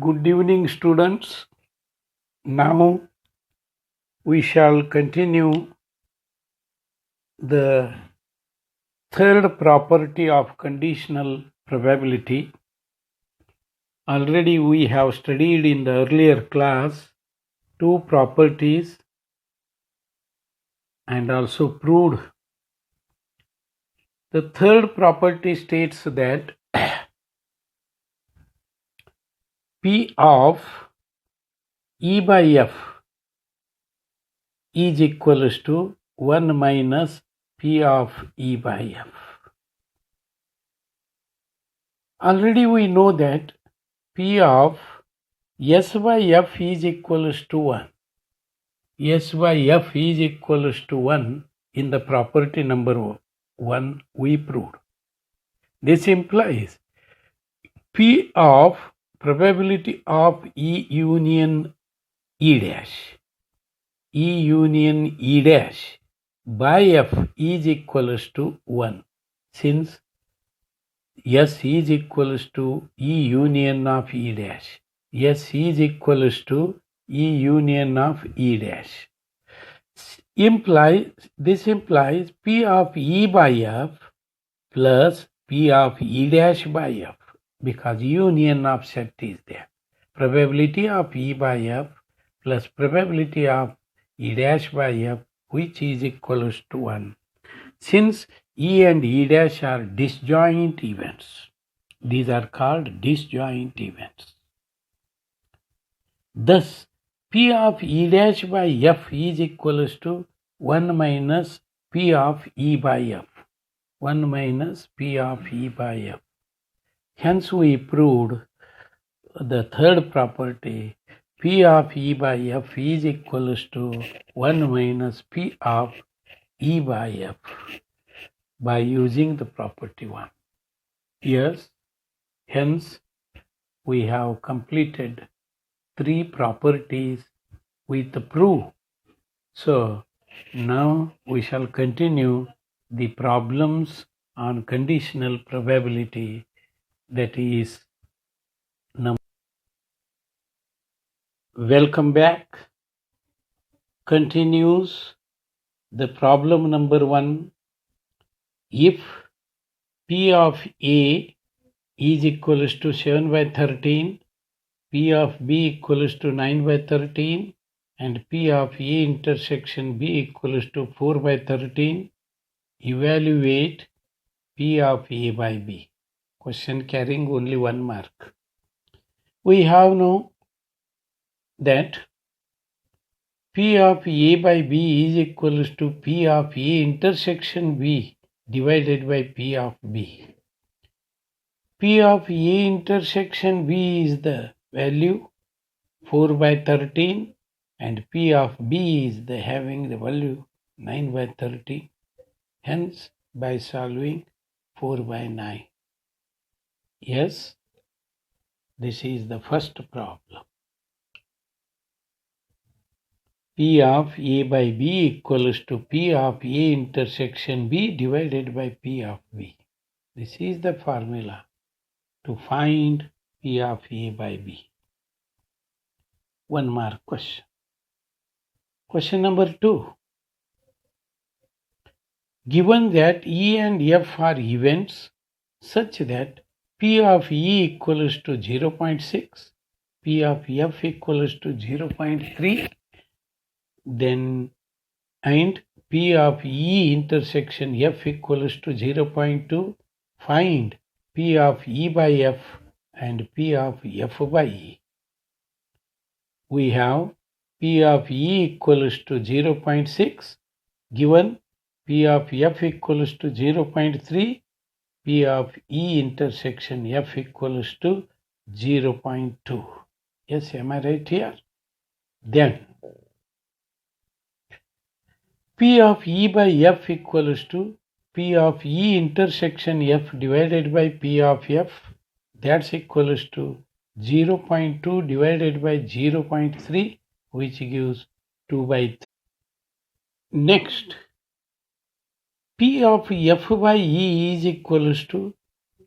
Good evening, students. Now we shall continue the third property of conditional probability. Already we have studied in the earlier class two properties and also proved. The third property states that P of E by F is equals to 1 minus P of E by F. Already we know that P of S by F is equals to 1. S by F is equals to 1 in the property number 1 we proved. This implies P of probability of E union E dash by F is equals to 1, since S is equals to E union of E dash. S is equals to E union of E dash. This implies P of E by F plus P of E dash by F, because union of set is there. Probability of E by F plus probability of E dash by F, which is equals to 1. Since E and E dash are disjoint events, these are called disjoint events. Thus, P of E dash by F is equals to 1 minus P of E by F. 1 minus P of E by F. Hence, we proved the third property, P of E by F is equals to 1 minus P of E by F, by using the property 1. Yes, hence we have completed 3 properties with the proof. So now we shall continue the problems on conditional probability, that is number. Welcome back. Continues the problem number 1. If P of A is equals to 7 by 13, P of B equals to 9 by 13, and P of A intersection B equals to 4 by 13, evaluate P of A by B. Question carrying only 1 mark. We have known that P of A by B is equals to P of A intersection B divided by P of B. P of A intersection B is the value 4 by 13, and P of B is having the value 9 by 13. Hence, by solving 4 by 9. Yes, this is the first problem. P of A by B equals to P of A intersection B divided by P of B. This is the formula to find P of A by B. 1 mark question. Question number 2. Given that E and F are events such that P of E equals to 0.6, P of F equals to 0.3, then and P of E intersection F equals to 0.2, find P of E by F and P of F by E. We have P of E equals to 0.6, given P of F equals to 0.3, P of E intersection F equals to 0.2. Yes, am I right here? Then P of E by F equals to P of E intersection F divided by P of F, that's equals to 0.2 divided by 0.3, which gives 2 by 3. Next, P of F by E is equals to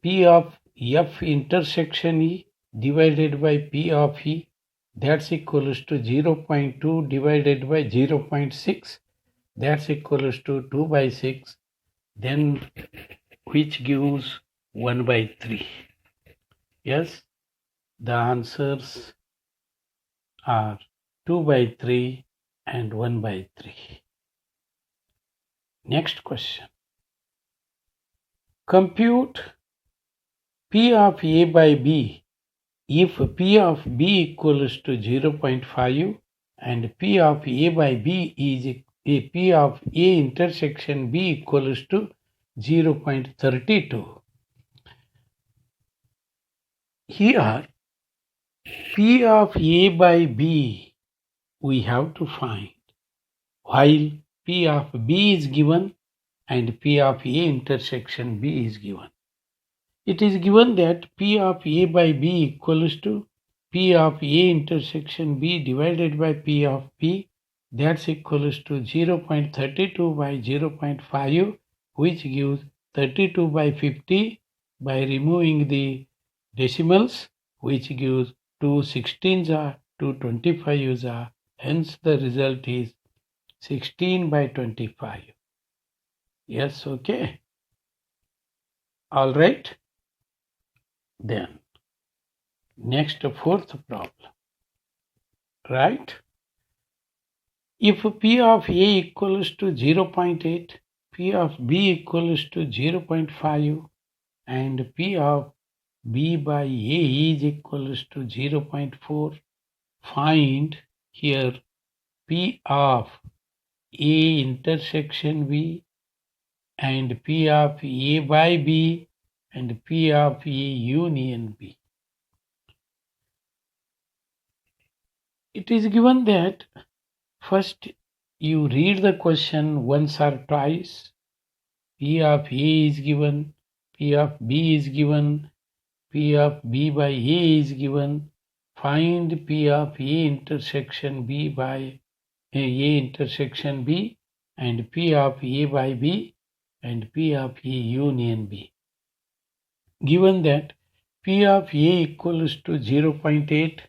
P of F intersection E divided by P of E, that's equals to 0.2 divided by 0.6, that's equals to 2 by 6, then which gives 1 by 3. Yes, the answers are 2 by 3 and 1 by 3. Next question. Compute P of A by B if P of B equals to 0.5 and P of A by B is P of A intersection B equals to 0.32. Here P of A by B we have to find, while P of B is given and P of A intersection B is given. It is given that P of A by B equals to P of A intersection B divided by P of B, that's equals to 0.32 by 0.5, which gives 32 by 50 by removing the decimals, which gives 2 16s are 2 25s are, hence the result is 16 by 25. Yes, okay. All right. Then, next fourth problem, right? If P of A equals to 0.8, P of B equals to 0.5, and P of B by A is equals to 0.4, find here P of A intersection B and P of A by B and P of A union B. It is given that first you read the question once or twice. P of A is given, P of B is given, P of B by A is given. Find P of A intersection B by A intersection B and P of A by B and P of A union B. Given that P of A equals to 0.8,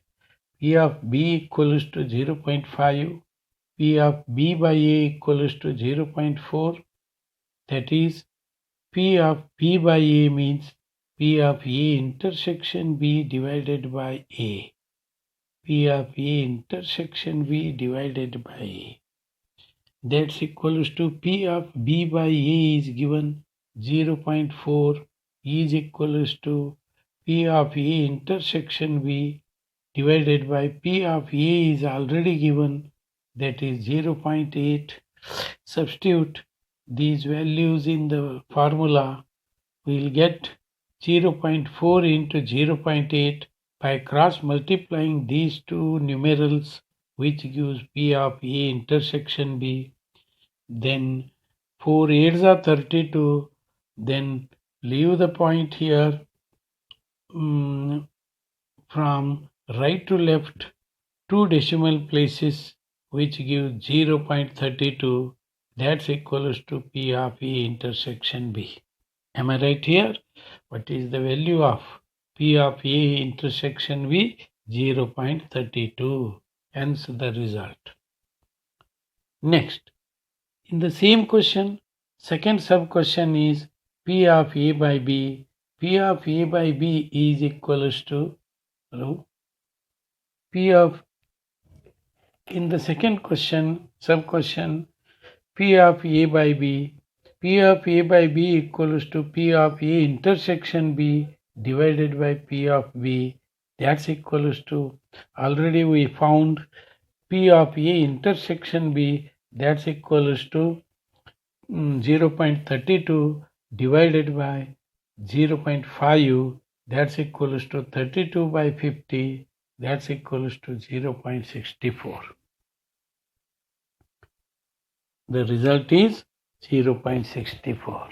P of B equals to 0.5, P of B by A equals to 0.4, that is P of B by A means P of A intersection B divided by A. P of A intersection B divided by A. That's equals to P of B by A is given 0.4 is equals to P of A intersection B divided by P of A is already given, that is 0.8. Substitute these values in the formula, we will get 0.4 into 0.8 by cross multiplying these two numerals, which gives P of A intersection B. Then 4 8s are 32. Then leave the point here from right to left 2 decimal places, which gives 0.32. That's equals to P of A intersection B. Am I right here? What is the value of P of A intersection B? 0.32. Hence the result. Next, in the same question, second sub question is P of A by B. P of A by B is equals to P of, in the second question, sub question, P of A by B. P of A by B equals to P of A intersection B divided by P of B. That's equals to, already we found P of A intersection B, that's equals to 0.32 divided by 0.5, that's equals to 32 by 50, that's equals to 0.64. The result is 0.64.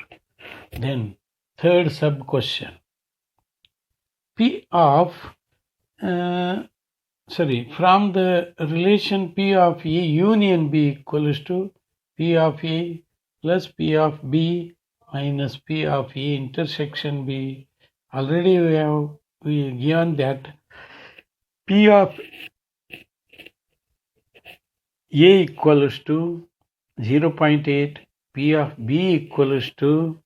Then third sub question. P of from the relation P of A union B equals to P of A plus P of B minus P of A intersection B. Already we given that P of A equals to 0.8, P of B equals to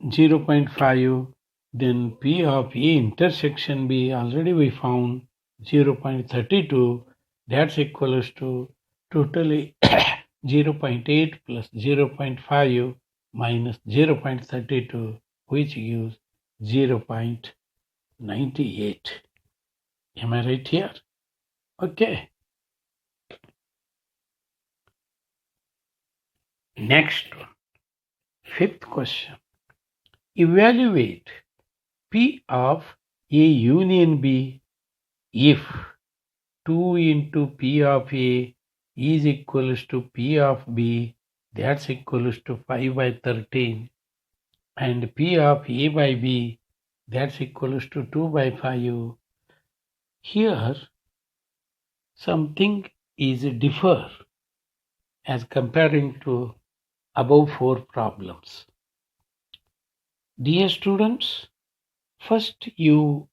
0.5, then P of A intersection B already we found 0.32, that's equals to totally 0.8 plus 0.5 minus 0.32, which gives 0.98. Am I right here? Okay. Next one, fifth question. Evaluate P of A union B if 2 into P of A is equals to P of B, that's equals to 5 by 13, and P of A by B, that's equals to 2 by 5. Here something is differ as comparing to above 4 problems. Dear students, first you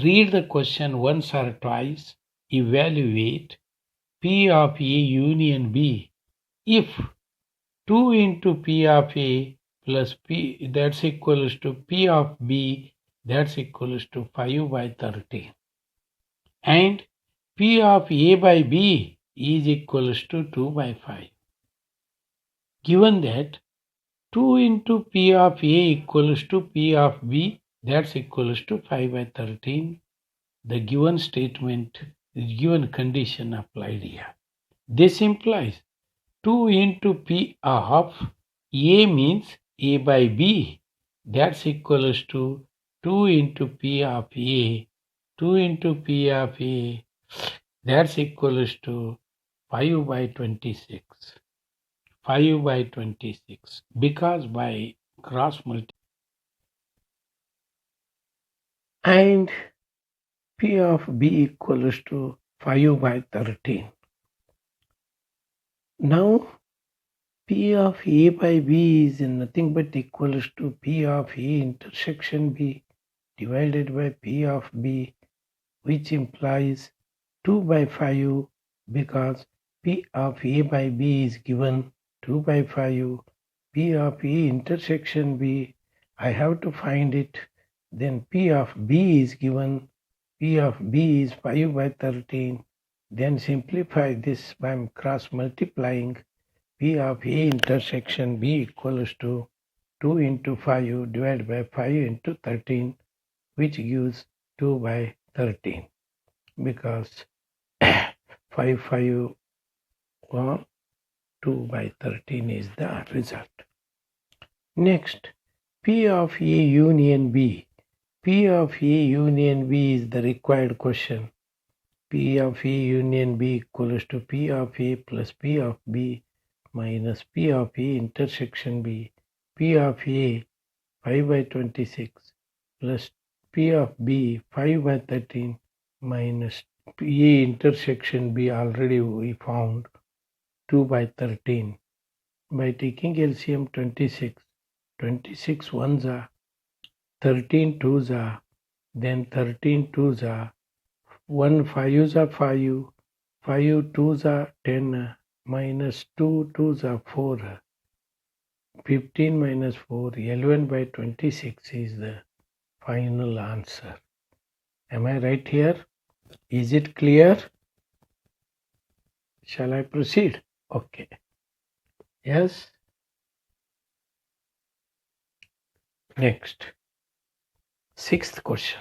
read the question once or twice, evaluate P of A union B if 2 into P of A plus P, that's equals to P of B, that's equals to 5 by 13, and P of A by B is equals to 2 by 5. Given that 2 into P of A equals to P of B, that's equals to 5 by 13, the given statement, the given condition applied here. This implies 2 into P of A means A by B, that's equals to 2 into P of A, 2 into P of A, that's equals to 5 by 26. 5 by 26, because by cross multiply, and P of B equals to 5 by 13. Now P of A by B is nothing but equals to P of A intersection B divided by P of B, which implies 2 by 5, because P of A by B is given 2 by 5. P of A intersection B, I have to find it. Then P of B is given. P of B is 5 by 13. Then simplify this by cross multiplying. P of A intersection B equals to 2 into 5 divided by 5 into 13, which gives 2 by 13, because 5, 5, 1, 2 by 13 is the result. Next, P of A union B. P of A union B is the required question. P of A union B equals to P of A plus P of B minus P of A intersection B. P of A 5 by 26 plus P of B 5 by 13 minus P A intersection B, already we found 2 by 13. By taking LCM 26, 26 ones are 13 twos are, then 13 twos are, 1 5s are 5, 5 twos are 10, minus 2 twos are 4, 15 minus 4, 11 by 26 is the final answer. Am I right here? Is it clear? Shall I proceed? Okay. Yes. Next. Sixth question.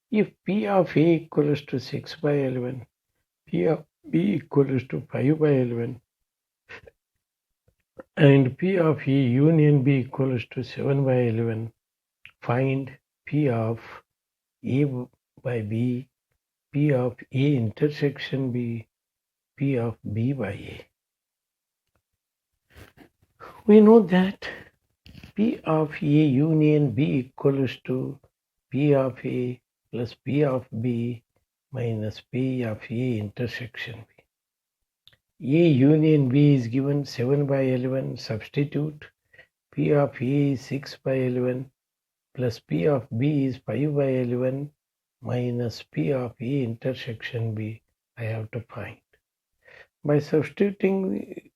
If P of A equals to 6 by 11, P of B equals to 5 by 11, and P of A union B equals to 7 by 11, find P of A by B, P of A intersection B, P of B by A. We know that P of A union B equals to P of A plus P of B minus P of A intersection B. A union B is given 7 by 11, substitute. P of A is 6 by 11 plus P of B is 5 by 11 minus P of A intersection B I have to find. By substituting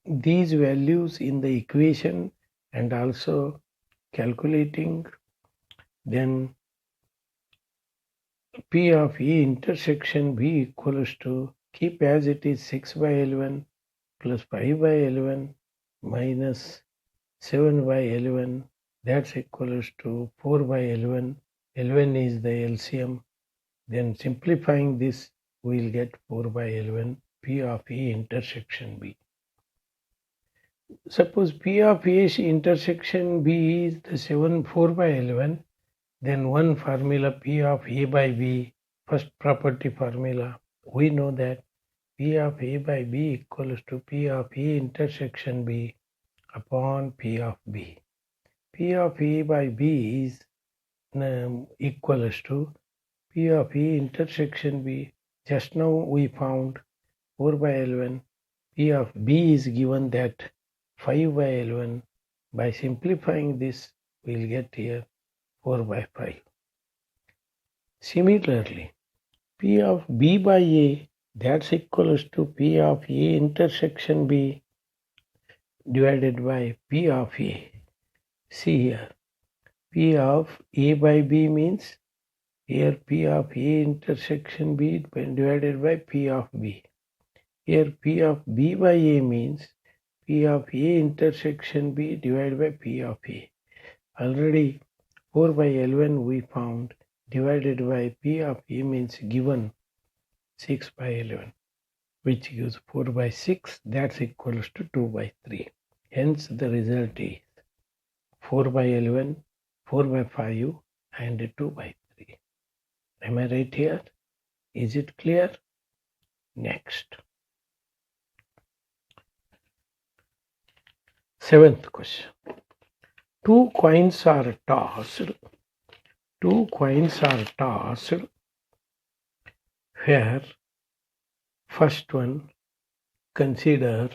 these values in the equation and also calculating, then P of A intersection B equals to, keep as it is, 6 by L1 plus 5 by L1 minus 7 by L1, that's equals to 4 by L1. L1 is the LCM. Then simplifying this, we will get 4 by L1 P of A intersection B. Suppose P of A intersection B is the 4 by L1, then one formula P of A by B, first property formula, we know that P of A by B equals to P of A intersection B upon P of B. P of A by B is equals to P of A intersection B. Just now we found 4 by L1. P of B is given that 5 by L1. By simplifying this, we will get here 4 by 5. Similarly, P of B by A, that's equals to P of A intersection B divided by P of A. See here, P of A by B means here P of A intersection B divided by P of B. Here P of B by A means P of A intersection B divided by P of A. Already 4 by L1 we found, divided by P of A means given 6 by L1, which gives 4 by 6, that's equals to 2 by 3. Hence the result is 4 by L1, 4 by 5 and 2 by 3. Am I right here? Is it clear? Next. 7th question. Two coins are tossed where first one, consider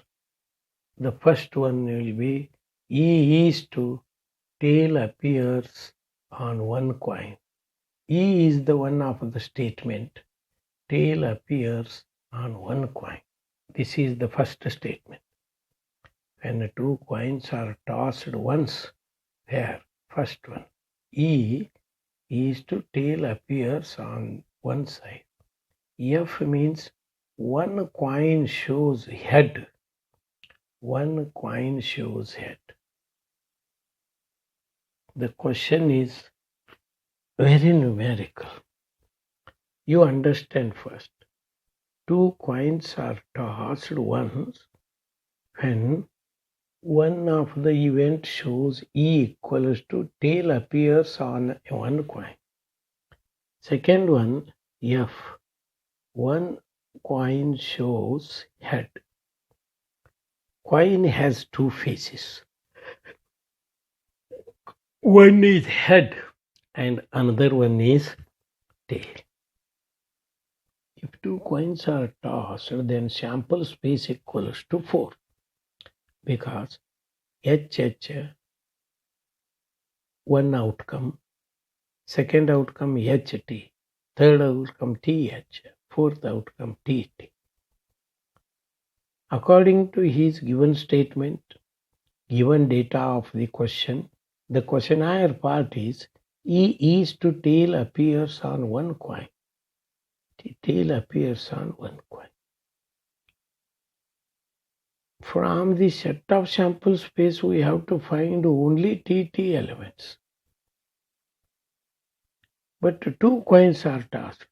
the first one will be E is to tail appears on one coin. E is the one of the statement. Tail appears on one coin. This is the first statement. When two coins are tossed once, where first one, E is to tail appears on one side. F means one coin shows head. One coin shows head. The question is very numerical. You understand first. Two coins are tossed once when one of the event shows E equals to tail appears on one coin. Second one, F, one coin shows head. Coin has two faces. One is head and another one is tail. If two coins are tossed, then sample space equals to 4. Because HH, one outcome, second outcome HT, third outcome TH, fourth outcome TT. According to his given statement, given data of the questionnaire part is E is to tail appears on one coin. Tail appears on one coin. From the set of sample space, we have to find only TT elements. But two coins are tossed.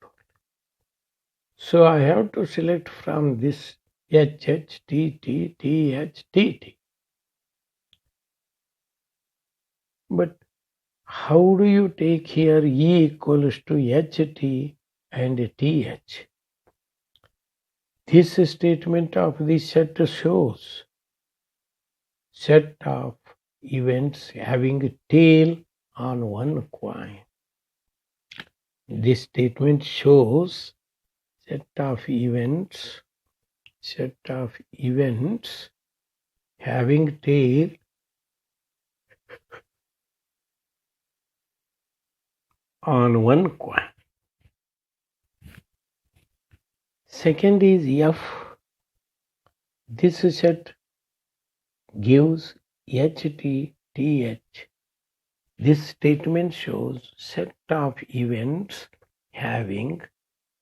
So I have to select from this HH, TT, TH, TT. But how do you take here E equals to HT and TH? This statement of the set shows set of events having tail on one coin. This statement shows set of events having tail on one coin. Second is F. This set gives HTTH. This statement shows set of events having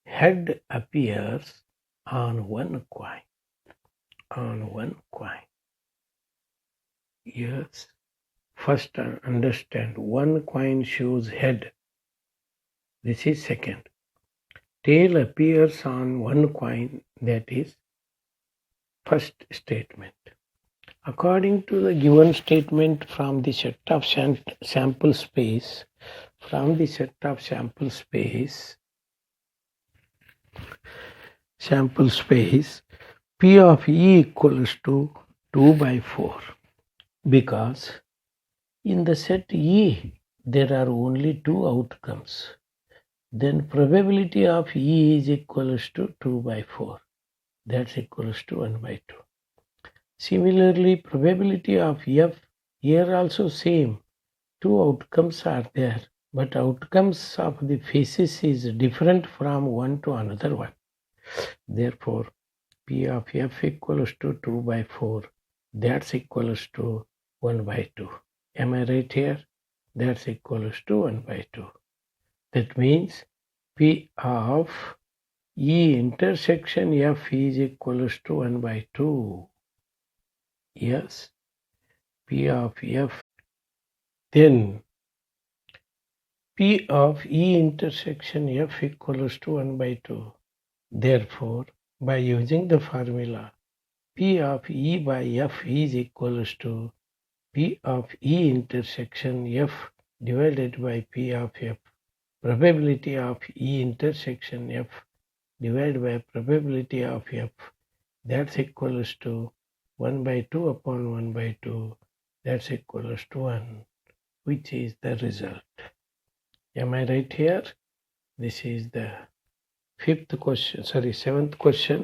head appears on one coin. Yes. First understand one coin shows head. This is second. Tail appears on one coin, that is first statement. According to the given statement from the set of sample space, P of E equals to 2 by 4, because in the set E there are only two outcomes. Then probability of E is equals to 2 by 4. That's equals to 1 by 2. Similarly, probability of F, here also same. Two outcomes are there, but outcomes of the faces is different from one to another one. Therefore, P of F equals to 2 by 4. That's equals to 1 by 2. Am I right here? That's equals to 1 by 2. That means P of E intersection F is equals to 1 by 2. Yes, P of F. Then P of E intersection F equals to 1 by 2. Therefore, by using the formula, P of E by F is equals to P of E intersection F divided by P of F. Probability of E intersection F divided by probability of F, that's equals to 1 by 2 upon 1 by 2, that's equals to 1, which is the result. Am I right here? This is the seventh question.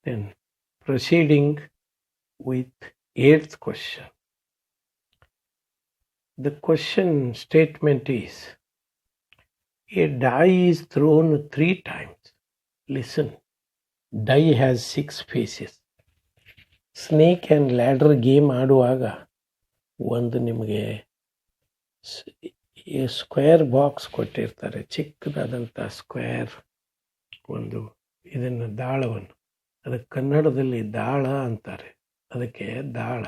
Then proceeding with eighth question. The question statement is, a die is thrown 3 times. Listen, die has 6 faces. Snake and ladder game ಆಡುವಾಗ ಒಂದು ನಿಮಗೆ square box ಕೊಟ್ಟಿರ್ತಾರೆ, ಚಿಕ್ಕದಾದಂಥ square ಒಂದು ಇದನ್ನು ದಾಳವನ್ನು, ಅದಕ್ಕೆ ಕನ್ನಡದಲ್ಲಿ ದಾಳ ಅಂತಾರೆ. ಅದಕ್ಕೆ ದಾಳ,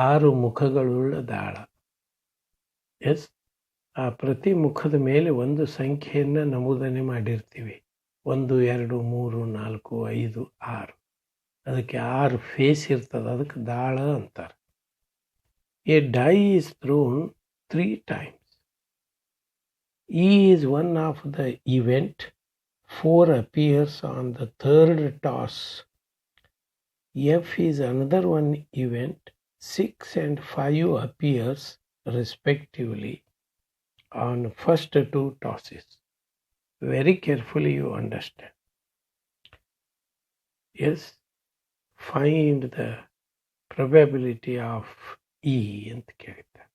6 ಮುಖಗಳುಳ್ಳ ದಾಳ. ಎಸ್, ಆ ಪ್ರತಿ ಮುಖದ ಮೇಲೆ ಒಂದು ಸಂಖ್ಯೆಯನ್ನು ನಮೂದನೆ ಮಾಡಿರ್ತೀವಿ. 1 2 3 4 5 6. ಅದಕ್ಕೆ 6 ಫೇಸ್ ಇರ್ತದೆ, ಅದಕ್ಕೆ ದಾಳ ಅಂತಾರೆ. A die is thrown 3 times. E is one of the event. 4 appears on the third toss. F is another one event. 6 and 5 appears respectively on first 2 tosses. Very carefully you understand. Yes, find the probability of E ಅಂತ ಕೇಳ್ತಾರೆ.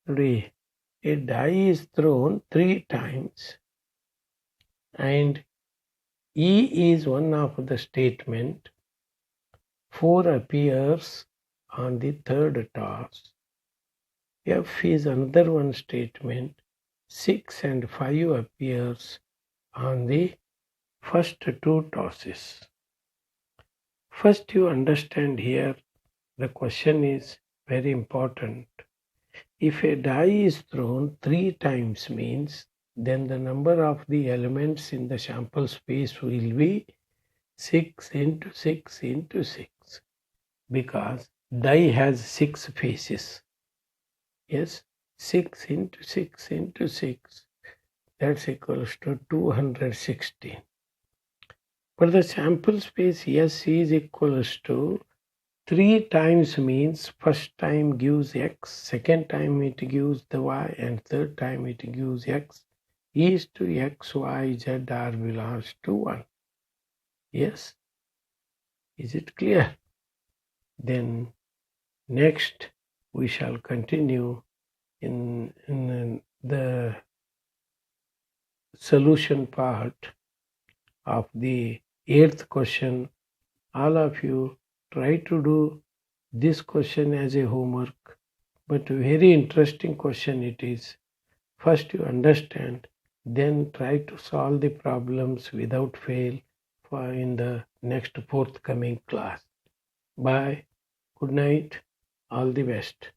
ನೋಡಿ, a die is thrown 3 times and E is one of the statement. 4 appears on the third toss. F is another one statement. 6 and 5 appears on the first 2 tosses. First you understand here, the question is very important. If a die is thrown 3 times means, then the number of the elements in the sample space will be 6 into 6 into 6, because die has 6 faces. Yes, 6 into 6 into 6, that's equals to 216. For the sample space S is equals to 3 times means first time gives X, second time it gives the Y, and third time it gives X is to X, Y, Z are belongs to 1. Yes, is it clear? Then next we shall continue in the solution part of the 8th question. All of you try to do this question as a homework, but very interesting question it is. First you understand, then try to solve the problems without fail in the next forthcoming class. Bye. Good night. All the best.